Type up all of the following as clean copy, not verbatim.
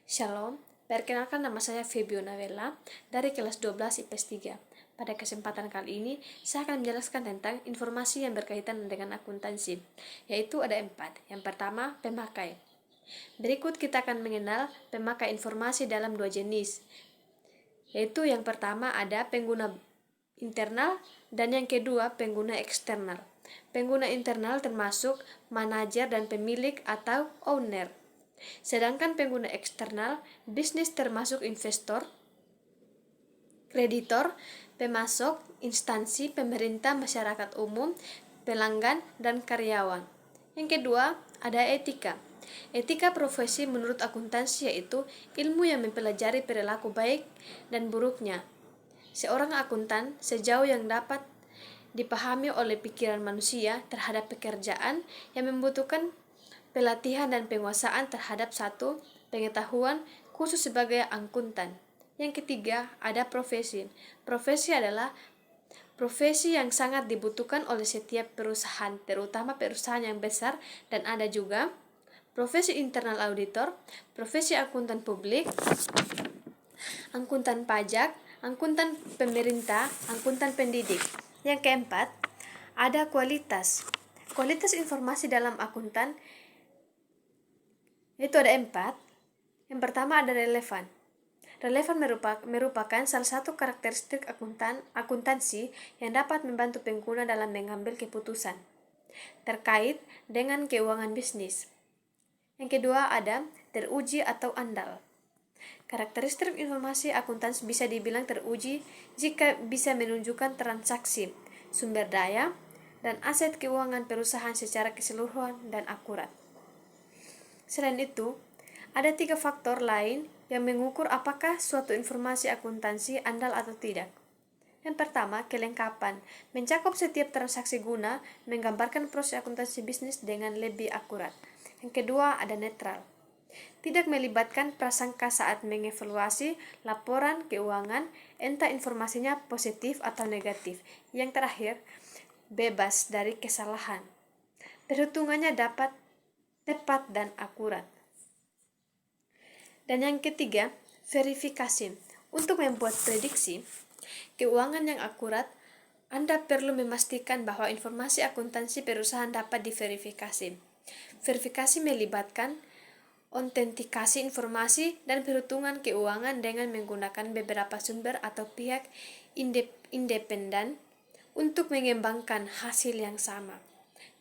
Shalom, perkenalkan nama saya Febio Navella dari kelas 12 IPS 3. Pada kesempatan kali ini, saya akan menjelaskan tentang informasi yang berkaitan dengan akuntansi, yaitu ada 4. Yang pertama, pemakai. Berikut kita akan mengenal pemakai informasi dalam 2 jenis, yaitu yang pertama ada pengguna internal dan yang kedua pengguna eksternal. Pengguna internal termasuk manajer dan pemilik atau owner. Sedangkan pengguna eksternal, bisnis termasuk investor, kreditor, pemasok, instansi, pemerintah, masyarakat umum, pelanggan, dan karyawan. Yang kedua, ada etika. Etika profesi menurut akuntansi yaitu ilmu yang mempelajari perilaku baik dan buruknya seorang akuntan sejauh yang dapat dipahami oleh pikiran manusia terhadap pekerjaan yang membutuhkan pelatihan dan penguasaan terhadap satu pengetahuan khusus sebagai akuntan. Yang ketiga, ada profesi. Profesi adalah profesi yang sangat dibutuhkan oleh setiap perusahaan, terutama perusahaan yang besar, dan ada juga profesi internal auditor, profesi akuntan publik, akuntan pajak, akuntan pemerintah, akuntan pendidik. Yang keempat, ada kualitas. Kualitas informasi dalam akuntan itu ada 4. Yang pertama ada relevan. Relevan merupakan salah satu karakteristik akuntansi yang dapat membantu pengguna dalam mengambil keputusan terkait dengan keuangan bisnis. Yang kedua ada teruji atau andal. Karakteristik informasi akuntansi bisa dibilang teruji jika bisa menunjukkan transaksi, sumber daya, dan aset keuangan perusahaan secara keseluruhan dan akurat. Selain itu, ada 3 faktor lain yang mengukur apakah suatu informasi akuntansi andal atau tidak. Yang pertama, kelengkapan. Mencakup setiap transaksi guna menggambarkan proses akuntansi bisnis dengan lebih akurat. Yang kedua, ada netral. Tidak melibatkan prasangka saat mengevaluasi laporan keuangan, entah informasinya positif atau negatif. Yang terakhir, bebas dari kesalahan. Perhitungannya dapat tepat dan akurat. Dan yang ketiga, verifikasi. Untuk membuat prediksi keuangan yang akurat, Anda perlu memastikan bahwa informasi akuntansi perusahaan dapat diverifikasi. Verifikasi melibatkan autentikasi informasi dan perhitungan keuangan dengan menggunakan beberapa sumber atau pihak independen untuk mengembangkan hasil yang sama.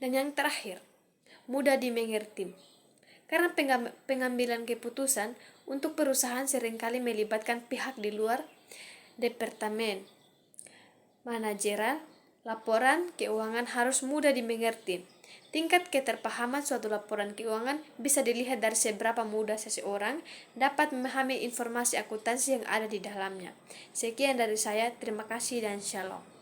Dan yang terakhir, mudah dimengerti. Karena pengambilan keputusan untuk perusahaan seringkali melibatkan pihak di luar departemen manajeral, laporan keuangan harus mudah dimengerti. Tingkat keterpahaman suatu laporan keuangan bisa dilihat dari seberapa mudah seseorang dapat memahami informasi akuntansi yang ada di dalamnya. Sekian dari saya, terima kasih dan shalom.